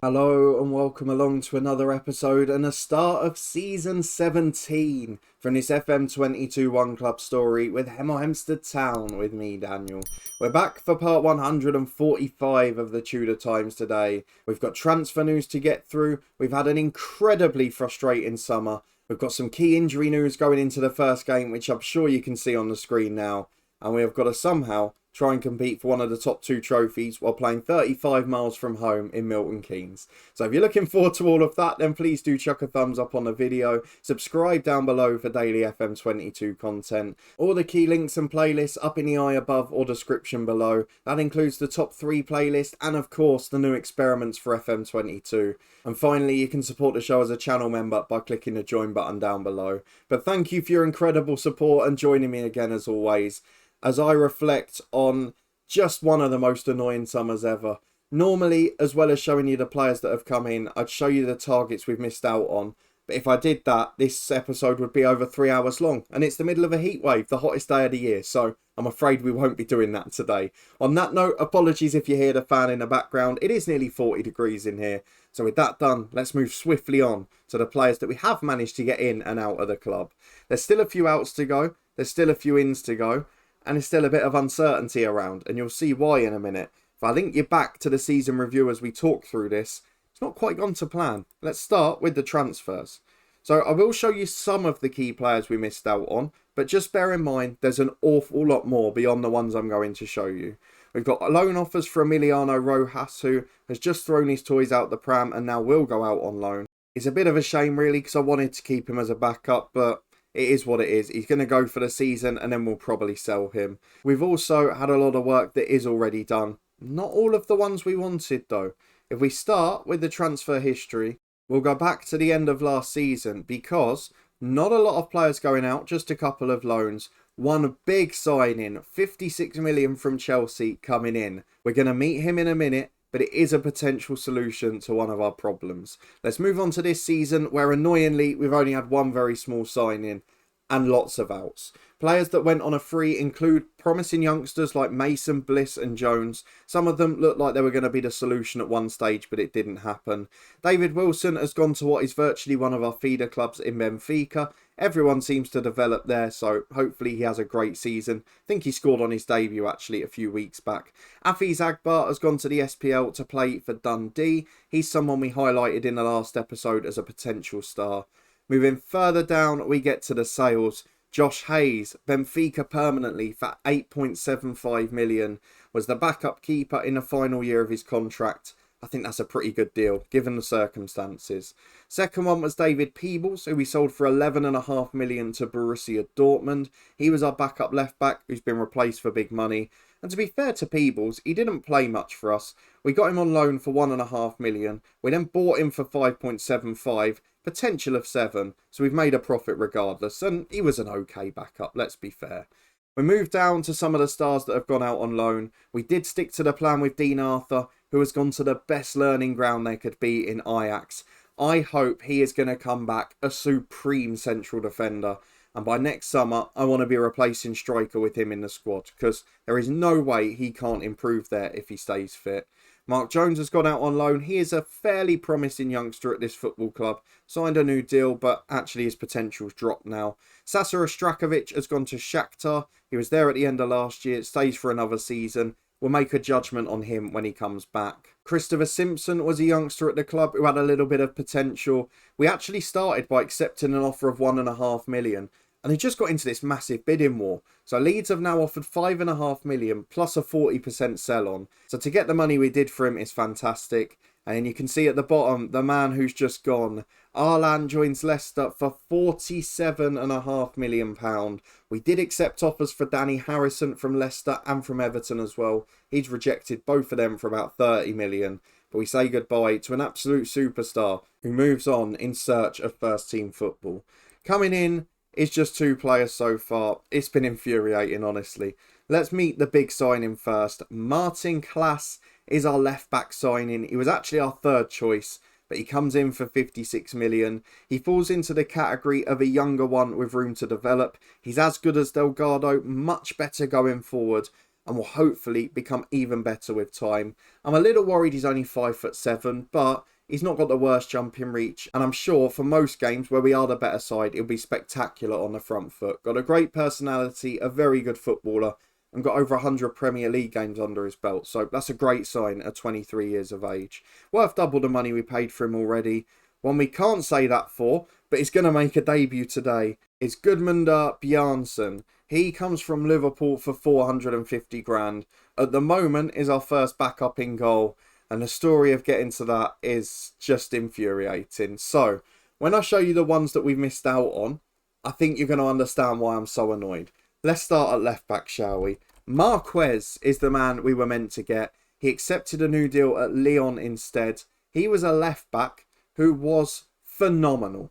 Hello and welcome along to another episode and the start of season 17 from this FM22 One Club story with Hemel Hempstead Town with me, Daniel. We're back for part 145 of the Tudor Times today. We've got transfer news to get through. We've had an incredibly frustrating summer. We've got some key injury news going into the first game, which I'm sure you can see on the screen now. And we have got to somehow try and compete for one of the top two trophies while playing 35 miles from home in Milton Keynes. So if you're looking forward to all of that, then please do chuck a thumbs up on the video. Subscribe down below for daily FM22 content. All the key links and playlists up in the eye above or description below. That includes the top 3 playlist and of course the new experiments for FM22. And finally, you can support the show as a channel member by clicking the join button down below. But thank you for your incredible support and joining me again as always, as I reflect on just one of the most annoying summers ever. Normally, as well as showing you the players that have come in, I'd show you the targets we've missed out on. But if I did that, this episode would be over 3 hours long. And it's the middle of a heat wave, the hottest day of the year. So I'm afraid we won't be doing that today. On that note, apologies if you hear the fan in the background. It is nearly 40 degrees in here. So with that done, let's move swiftly on to the players that we have managed to get in and out of the club. There's still a few outs to go. There's still a few ins to go. And there's still a bit of uncertainty around, and you'll see why in a minute. If I link you back to the season review as we talk through this, it's not quite gone to plan. Let's start with the transfers. So I will show you some of the key players we missed out on, but just bear in mind there's an awful lot more beyond the ones I'm going to show you. We've got loan offers for Emiliano Rojas, who has just thrown his toys out the pram and now will go out on loan. It's a bit of a shame really, because I wanted to keep him as a backup, but it is what it is. He's going to go for the season and then we'll probably sell him. We've also had a lot of work that is already done. Not all of the ones we wanted though. If we start with the transfer history, we'll go back to the end of last season because not a lot of players going out, just a couple of loans. One big signing, 56 million from Chelsea coming in. We're going to meet him in a minute, but it is a potential solution to one of our problems. Let's move on to this season where annoyingly we've only had one very small signing and lots of outs. Players that went on a free include promising youngsters like Mason, Bliss and Jones. Some of them looked like they were going to be the solution at one stage, but it didn't happen. David Wilson has gone to what is virtually one of our feeder clubs in Benfica. Everyone seems to develop there, so hopefully he has a great season. I think he scored on his debut actually a few weeks back. Afiz Agbar has gone to the SPL to play for Dundee. He's someone we highlighted in the last episode as a potential star. Moving further down, we get to the sales. Josh Hayes, Benfica permanently for 8.75 million, was the backup keeper in the final year of his contract. I think that's a pretty good deal, given the circumstances. Second one was David Peebles, who we sold for 11.5 million to Borussia Dortmund. He was our backup left-back, who's been replaced for big money. And to be fair to Peebles, he didn't play much for us. We got him on loan for 1.5 million. We then bought him for 5.75, potential of 7. So we've made a profit regardless. And he was an okay backup, let's be fair. We moved down to some of the stars that have gone out on loan. We did stick to the plan with Dean Arthur, who has gone to the best learning ground there could be in Ajax. I hope he is going to come back a supreme central defender. And by next summer, I want to be a replacing striker with him in the squad, because there is no way he can't improve there if he stays fit. Mark Jones has gone out on loan. He is a fairly promising youngster at this football club. Signed a new deal, but actually his potential's dropped now. Sasa Ostrakovic has gone to Shakhtar. He was there at the end of last year. Stays for another season. We'll make a judgment on him when he comes back. Christopher Simpson was a youngster at the club who had a little bit of potential. We actually started by accepting an offer of 1.5 million. And he just got into this massive bidding war. So Leeds have now offered 5.5 million plus a 40% sell on. So to get the money we did for him is fantastic. And you can see at the bottom, the man who's just gone. Arlan joins Leicester for £47.5 million. We did accept offers for Danny Harrison from Leicester and from Everton as well. He's rejected both of them for about 30 million. But we say goodbye to an absolute superstar who moves on in search of first team football. Coming in is just 2 players so far. It's been infuriating, honestly. Let's meet the big signing first. Martin Klaas is our left-back signing. He was actually our third choice, but he comes in for 56 million. He falls into the category of a younger one with room to develop. He's as good as Delgado, much better going forward, and will hopefully become even better with time. I'm a little worried he's only 5'7", but He's not got the worst jumping reach, and I'm sure for most games where we are the better side, he'll be spectacular on the front foot. Got a great personality, a very good footballer, and got over 100 Premier League games under his belt. So that's a great sign at 23 years of age. Worth double the money we paid for him already. One we can't say that for, but he's going to make a debut today, is Gudmundur Bjarnason. He comes from Liverpool for 450 grand. At the moment is our first backup in goal. And the story of getting to that is just infuriating. So, when I show you the ones that we've missed out on, I think you're going to understand why I'm so annoyed. Let's start at left back, shall we? Marquez is the man we were meant to get. He accepted a new deal at Lyon instead. He was a left back who was phenomenal.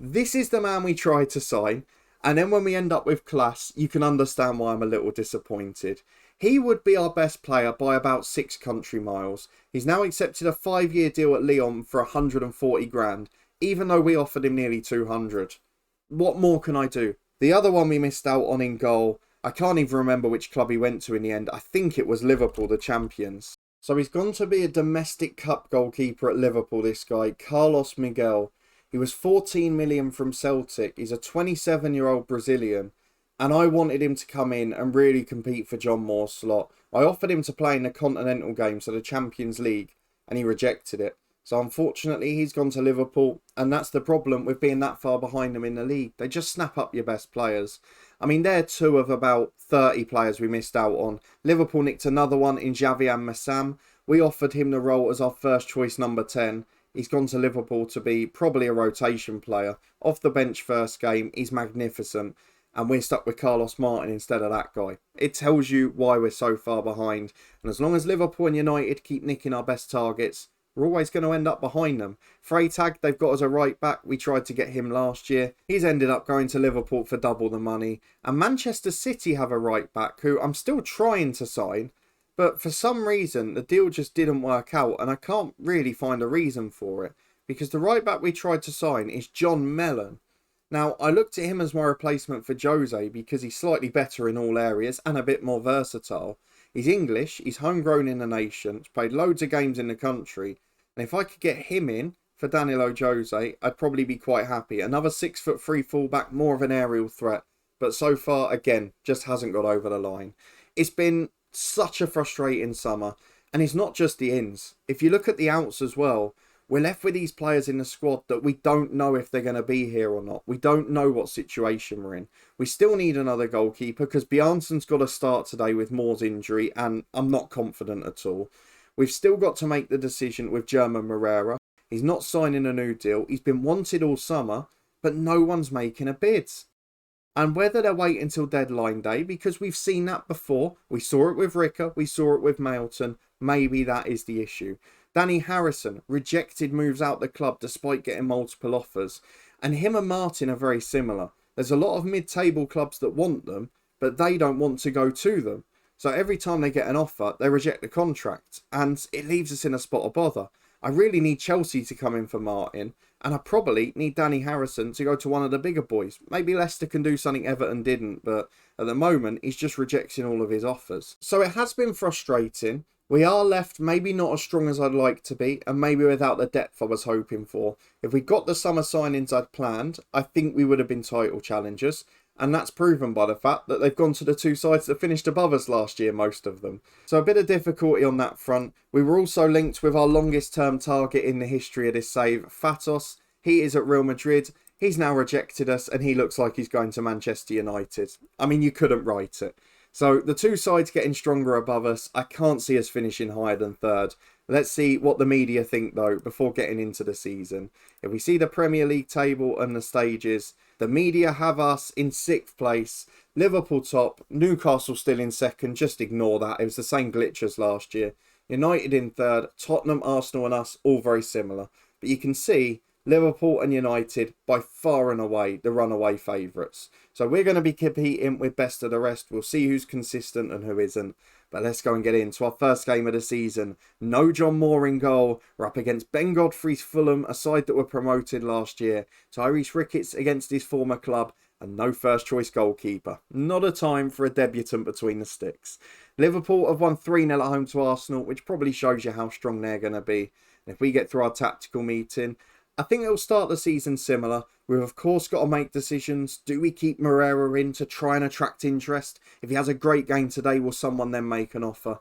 This is the man we tried to sign. And then when we end up with class, you can understand why I'm a little disappointed. He would be our best player by about 6 country miles. He's now accepted a 5-year deal at Lyon for 140 grand, even though we offered him nearly 200. What more can I do? The other one we missed out on in goal, I can't even remember which club he went to in the end. I think it was Liverpool, the champions. So he's gone to be a domestic cup goalkeeper at Liverpool, this guy, Carlos Miguel. He was 14 million from Celtic. He's a 27-year-old Brazilian. And I wanted him to come in and really compete for John Moore's slot. I offered him to play in the Continental Games, so the Champions League, and he rejected it. So unfortunately, he's gone to Liverpool, and that's the problem with being that far behind them in the league. They just snap up your best players. I mean, they're 2 of about 30 players we missed out on. Liverpool nicked another one in Javier Massam. We offered him the role as our first choice number 10. He's gone to Liverpool to be probably a rotation player. Off the bench first game, he's magnificent. And we're stuck with Carlos Martin instead of that guy. It tells you why we're so far behind. And as long as Liverpool and United keep nicking our best targets, we're always going to end up behind them. Freytag, they've got as a right back. We tried to get him last year. He's ended up going to Liverpool for double the money. And Manchester City have a right back who I'm still trying to sign. But for some reason, the deal just didn't work out. And I can't really find a reason for it. Because the right back we tried to sign is John Mellon. Now, I looked at him as my replacement for Jose because he's slightly better in all areas and a bit more versatile. He's English, he's homegrown in the nation, he's played loads of games in the country, and if I could get him in for Danilo Jose, I'd probably be quite happy. Another 6'3" fullback, more of an aerial threat, but so far, again, just hasn't got over the line. It's been such a frustrating summer, and it's not just the ins. If you look at the outs as well, we're left with these players in the squad that we don't know if they're going to be here or not. We don't know what situation we're in. We still need another goalkeeper because Bjarnason's got to start today with Moore's injury, and I'm not confident at all. We've still got to make the decision with German Moreira. He's not signing a new deal. He's been wanted all summer, but no one's making a bid. And whether they'll wait until deadline day, because we've seen that before. We saw it with Ricker. We saw it with Mailton. Maybe that is the issue. Danny Harrison rejected moves out the club despite getting multiple offers. And him and Martin are very similar. There's a lot of mid-table clubs that want them, but they don't want to go to them. So every time they get an offer, they reject the contract. And it leaves us in a spot of bother. I really need Chelsea to come in for Martin. And I probably need Danny Harrison to go to one of the bigger boys. Maybe Leicester can do something Everton didn't. But at the moment, he's just rejecting all of his offers. So it has been frustrating. We are left maybe not as strong as I'd like to be, and maybe without the depth I was hoping for. If we got the summer signings I'd planned, I think we would have been title challengers, and that's proven by the fact that they've gone to the 2 sides that finished above us last year, most of them. So a bit of difficulty on that front. We were also linked with our longest term target in the history of this save, Fatos. He is at Real Madrid. He's now rejected us, and he looks like he's going to Manchester United. I mean, you couldn't write it. So the 2 sides getting stronger above us. I can't see us finishing higher than 3rd. Let's see what the media think though before getting into the season. If we see the Premier League table and the stages, the media have us in 6th place, Liverpool top, Newcastle still in 2nd. Just ignore that. It was the same glitch as last year. United in 3rd, Tottenham, Arsenal and us all very similar. But you can see Liverpool and United by far and away the runaway favourites. So we're going to be competing with best of the rest. We'll see who's consistent and who isn't. But let's go and get into our first game of the season. No John Moore in goal. We're up against Ben Godfrey's Fulham, a side that were promoted last year. Tyrese Ricketts against his former club. And no first choice goalkeeper. Not a time for a debutant between the sticks. Liverpool have won 3-0 at home to Arsenal, which probably shows you how strong they're going to be. And if we get through our tactical meeting, I think it'll start the season similar. We've of course got to make decisions. Do we keep Moreira in to try and attract interest? If he has a great game today, will someone then make an offer?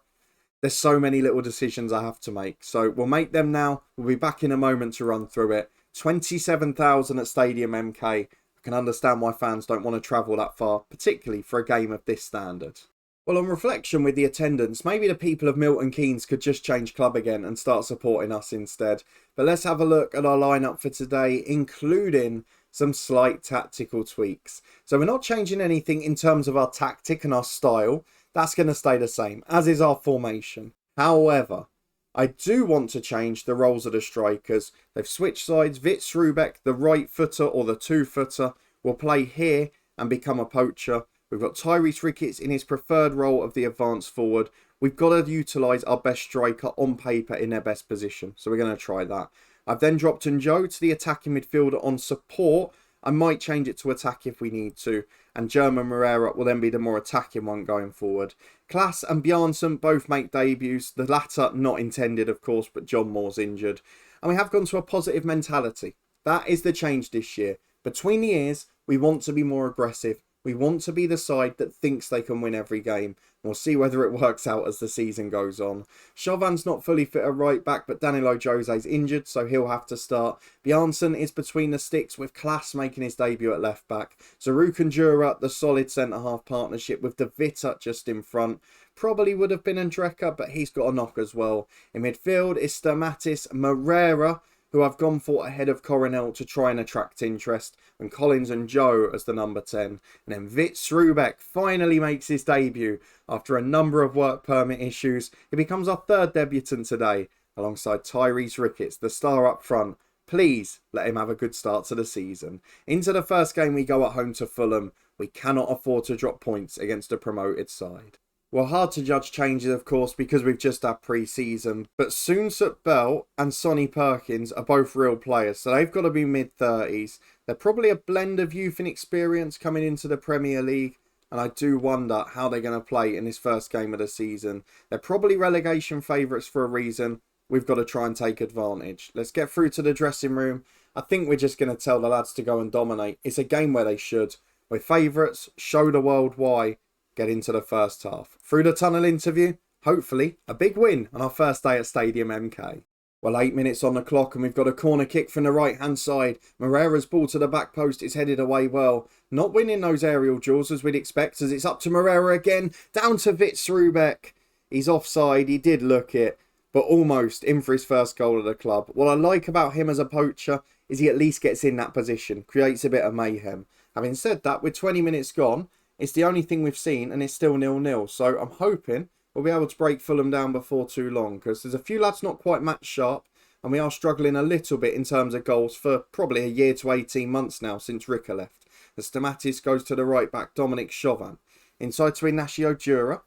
There's so many little decisions I have to make. So we'll make them now. We'll be back in a moment to run through it. 27,000 at Stadium MK. I can understand why fans don't want to travel that far, particularly for a game of this standard. Well, on reflection with the attendance, maybe the people of Milton Keynes could just change club again and start supporting us instead. But let's have a look at our lineup for today, including some slight tactical tweaks. So we're not changing anything in terms of our tactic and our style. That's going to stay the same, as is our formation. However, I do want to change the roles of the strikers. They've switched sides. Wits Rubeck, the right footer or the two-footer, will play here and become a poacher. We've got Tyrese Ricketts in his preferred role of the advanced forward. We've got to utilise our best striker on paper in their best position. So we're going to try that. I've then dropped Joe to the attacking midfielder on support. I might change it to attack if we need to. And German Moreira will then be the more attacking one going forward. Klaas and Bjarnason both make debuts. The latter not intended, of course, but John Moore's injured. And we have gone to a positive mentality. That is the change this year. Between the ears, we want to be more aggressive. We want to be the side that thinks they can win every game. We'll see whether it works out as the season goes on. Chauvin's not fully fit at right back, but Danilo Jose's injured, so he'll have to start. Bjarnason is between the sticks, with Klaas making his debut at left back. Zaruk and Jura, the solid centre-half partnership with the Vita just in front. Probably would have been Andreka, but he's got a knock as well. In midfield is Stamatis Moreira, who I've gone for ahead of Coronel to try and attract interest, and Collins and Joe as the number 10. And then Wits Rubeck finally makes his debut after a number of work permit issues. He becomes our third debutant today, alongside Tyrese Ricketts, the star up front. Please let him have a good start to the season. Into the first game we go at home to Fulham. We cannot afford to drop points against a promoted side. Well, hard to judge changes, of course, because we've just had pre-season. But Soonsut Bell and Sonny Perkins are both real players, so they've got to be mid-30s. They're probably a blend of youth and experience coming into the Premier League, and I do wonder how they're going to play in this first game of the season. They're probably relegation favourites for a reason. We've got to try and take advantage. Let's get through to the dressing room. I think we're just going to tell the lads to go and dominate. It's a game where they should. We're favourites. Show the world why. Get into the first half. Through the tunnel interview, hopefully a big win on our first day at Stadium MK. Well, 8 minutes on the clock and we've got a corner kick from the right hand side. Moreira's ball to the back post is headed away well. Not winning those aerial duels as we'd expect, as it's up to Moreira again. Down to Wits Rubeck. He's offside, he did look it, but almost in for his first goal of the club. What I like about him as a poacher is he at least gets in that position, creates a bit of mayhem. Having said that, with 20 minutes gone, it's the only thing we've seen and it's still 0-0. So I'm hoping we'll be able to break Fulham down before too long, because there's a few lads not quite match sharp and we are struggling a little bit in terms of goals for probably a year to 18 months now since Rika left. As Stamatis goes to the right back, Dominic Chauvin. Inside to Ignacio Jura.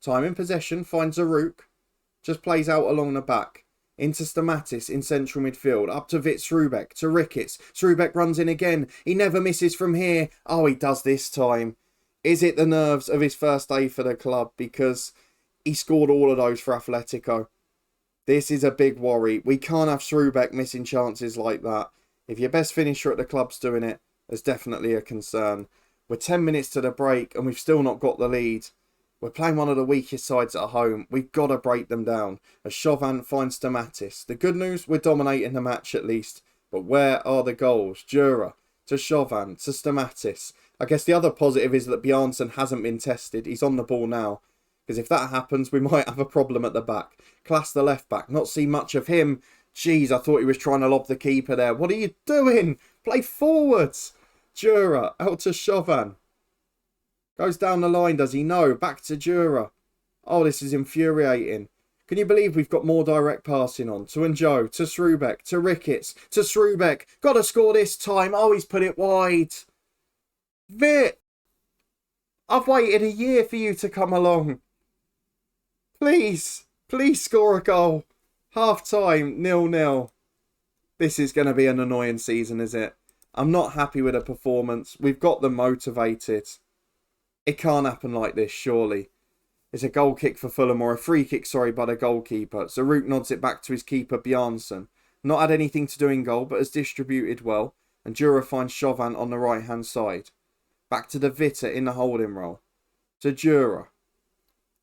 Time in possession, finds Zaruk. Just plays out along the back. Into Stamatis in central midfield. Up to Wits Rubeck, to Ricketts. Rubeck runs in again. He never misses from here. Oh, he does this time. Is it the nerves of his first day for the club? Because he scored all of those for Atletico. This is a big worry. We can't have Rubeck missing chances like that. If your best finisher at the club's doing it, there's definitely a concern. We're 10 minutes to the break and we've still not got the lead. We're playing one of the weakest sides at home. We've got to break them down. As Chauvin finds Stamatis. The good news, we're dominating the match at least. But where are the goals? Jura to Chauvin to Stamatis. I guess the other positive is that Bjarnason hasn't been tested. He's on the ball now. Because if that happens, we might have a problem at the back. Klaas, the left back. Not seen much of him. Jeez, I thought he was trying to lob the keeper there. What are you doing? Play forwards. Jura out to Chauvin. Goes down the line, does he? No. Back to Jura. Oh, this is infuriating. Can you believe we've got more direct passing on? To Njo, to Rubeck, to Ricketts, to Rubeck. Got to score this time. Oh, he's put it wide. Vit, I've waited a year for you to come along. Please score a goal. Half time, 0-0. This is going to be an annoying season, is it? I'm not happy with the performance. We've got them motivated. It can't happen like this, surely. It's a goal kick for Fulham, or a free kick, by the goalkeeper. Zaruk nods it back to his keeper, Bjarnason. Not had anything to do in goal, but has distributed well. And Jura finds Chauvin on the right-hand side. Back to De Witte in the holding role. To Jura.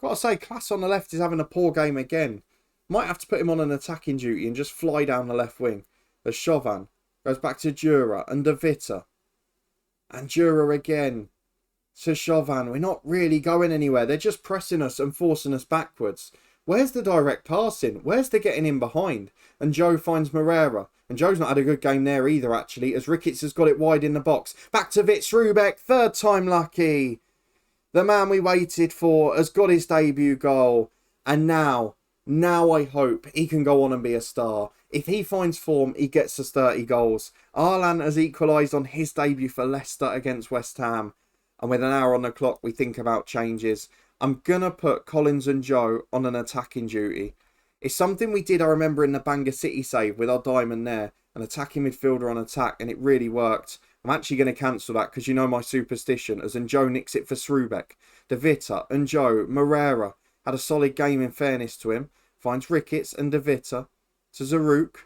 Gotta say, Class on the left is having a poor game again. Might have to put him on an attacking duty and just fly down the left wing. As Chauvin goes back to Jura and De Witte. And Jura again. To Chauvin. We're not really going anywhere. They're just pressing us and forcing us backwards. Where's the direct passing? Where's the getting in behind? And Joe finds Moreira. And Joe's not had a good game there either, actually, as Ricketts has got it wide in the box. Back to Rubek. Third time lucky. The man we waited for has got his debut goal. And now I hope he can go on and be a star. If he finds form, he gets us 30 goals. Arlan has equalised on his debut for Leicester against West Ham. And with an hour on the clock, we think about changes. I'm going to put Collins and Joe on an attacking duty. It's something we did, I remember, in the Bangor City save with our diamond there. An attacking midfielder on attack, and it really worked. I'm actually going to cancel that because you know my superstition, as Joe nicks it for Srubek. De Witte and Joe. Moreira had a solid game in fairness to him. Finds Ricketts and De Witte. To Zaruk.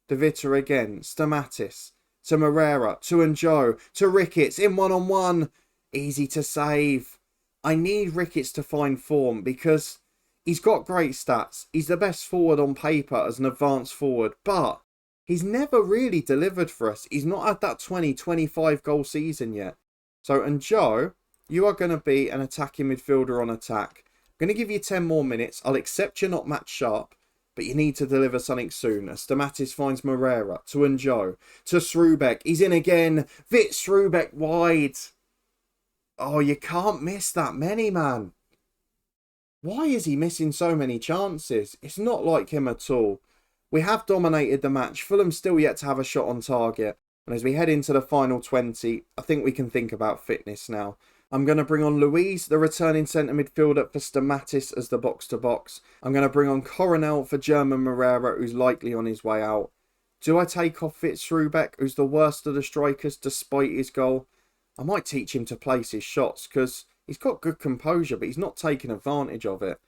De Witte again. Stamatis. To Moreira. To Joe. To Ricketts. In one-on-one. Easy to save. I need Ricketts to find form because he's got great stats. He's the best forward on paper as an advanced forward. But he's never really delivered for us. He's not had that 20-25 goal season yet. So, and Joe, you are going to be an attacking midfielder on attack. I'm going to give you 10 more minutes. I'll accept you're not match sharp, but you need to deliver something soon. Stamatis finds Moreira. To Njo. To Srubek. He's in again. Srubek wide. Oh, you can't miss that many, man. Why is he missing so many chances? It's not like him at all. We have dominated the match. Fulham still yet to have a shot on target. And as we head into the final 20, I think we can think about fitness now. I'm going to bring on Louise, the returning centre midfielder, for Stamatis as the box-to-box. I'm going to bring on Coronel for German Moreira, who's likely on his way out. Do I take off Rubek, who's the worst of the strikers despite his goal? I might teach him to place his shots because he's got good composure, but he's not taking advantage of it.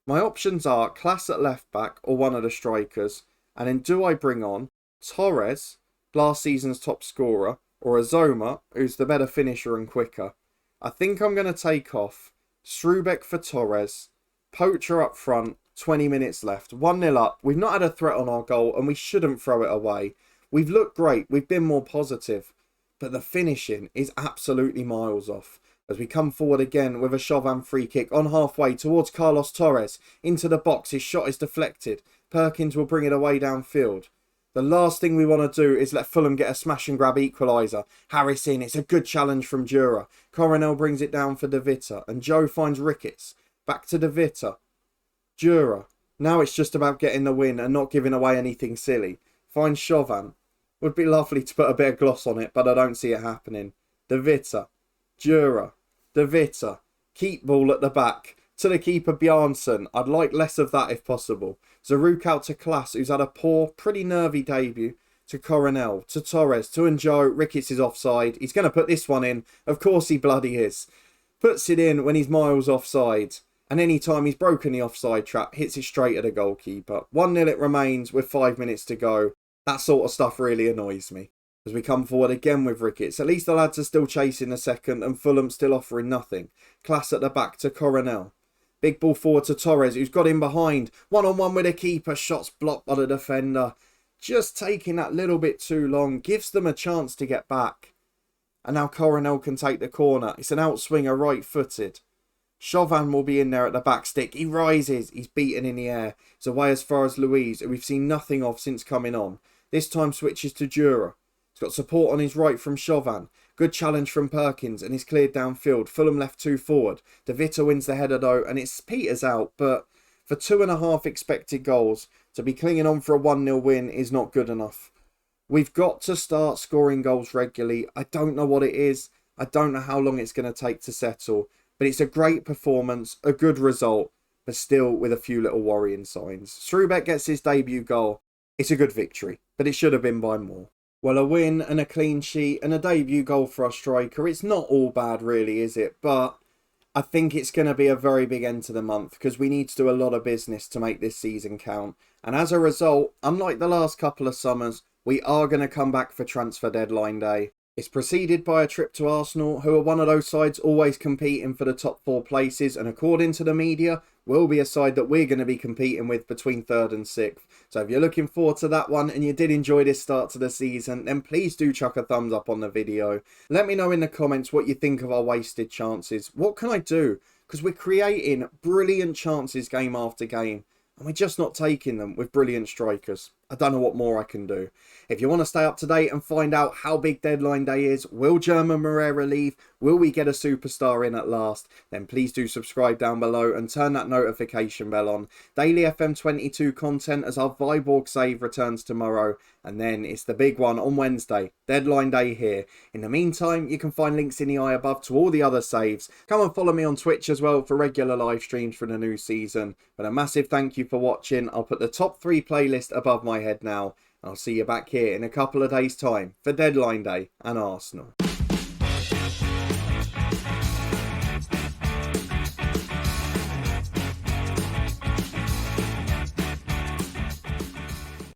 My options are Class at left back or one of the strikers. And then do I bring on Torres, last season's top scorer, or Azoma, who's the better finisher and quicker? I think I'm going to take off Srubek for Torres, Poacher up front, 20 minutes left, 1-0 up. We've not had a threat on our goal and we shouldn't throw it away. We've looked great, we've been more positive, but the finishing is absolutely miles off. As we come forward again with a Chauvin free kick on halfway towards Carlos Torres. Into the box, his shot is deflected. Perkins will bring it away downfield. The last thing we want to do is let Fulham get a smash and grab equaliser. Harris in, it's a good challenge from Jura. Coronel brings it down for De Witte and Joe finds Ricketts. Back to De Witte. Jura. Now it's just about getting the win and not giving away anything silly. Finds Chauvin. Would be lovely to put a bit of gloss on it, but I don't see it happening. De Witte. Jura. De Witte. Keep ball at the back. To the keeper Bjarnason. I'd like less of that if possible. Zaruk out to Class, who's had a poor, pretty nervy debut. To Coronel. To Torres. To Njo. Ricketts is offside. He's going to put this one in. Of course he bloody is. Puts it in when he's miles offside. And any time he's broken the offside trap, hits it straight at the goalkeeper. 1-0 it remains with 5 minutes to go. That sort of stuff really annoys me. As we come forward again with Ricketts. At least the lads are still chasing the second and Fulham still offering nothing. Class at the back to Coronel. Big ball forward to Torres, who's got in behind. One-on-one with a keeper. Shots blocked by the defender. Just taking that little bit too long. Gives them a chance to get back. And now Coronel can take the corner. It's an outswinger, right-footed. Chauvin will be in there at the back stick. He rises. He's beaten in the air. It's away as far as Louise, who we've seen nothing of since coming on. This time switches to Jura. He's got support on his right from Chauvin. Good challenge from Perkins and he's cleared downfield. Fulham left 2 forward. De Witte wins the header though and it's Peters out. But for 2.5 expected goals, to be clinging on for a 1-0 win is not good enough. We've got to start scoring goals regularly. I don't know what it is. I don't know how long it's going to take to settle. But it's a great performance, a good result, but still with a few little worrying signs. Srubek gets his debut goal. It's a good victory, but it should have been by more. Well, a win and a clean sheet and a debut goal for our striker. It's not all bad really, is it? But I think it's going to be a very big end to the month because we need to do a lot of business to make this season count. And as a result, unlike the last couple of summers, we are going to come back for transfer deadline day. It's preceded by a trip to Arsenal, who are one of those sides always competing for the top 4 places, and according to the media, will be a side that we're going to be competing with between 3rd and 6th. So if you're looking forward to that one and you did enjoy this start to the season, then please do chuck a thumbs up on the video. Let me know in the comments what you think of our wasted chances. What can I do? Because we're creating brilliant chances game after game, and we're just not taking them with brilliant strikers. I don't know what more I can do. If you want to stay up to date and find out how big deadline day is, will German Moreira leave? Will we get a superstar in at last? Then please do subscribe down below and turn that notification bell on. Daily FM22 content as our Viborg save returns tomorrow. And then it's the big one on Wednesday. Deadline day here. In the meantime, you can find links in the eye above to all the other saves. Come and follow me on Twitch as well for regular live streams for the new season. But a massive thank you for watching. I'll put the top 3 playlist above my head now. I'll see you back here in a couple of days' time for deadline day and Arsenal.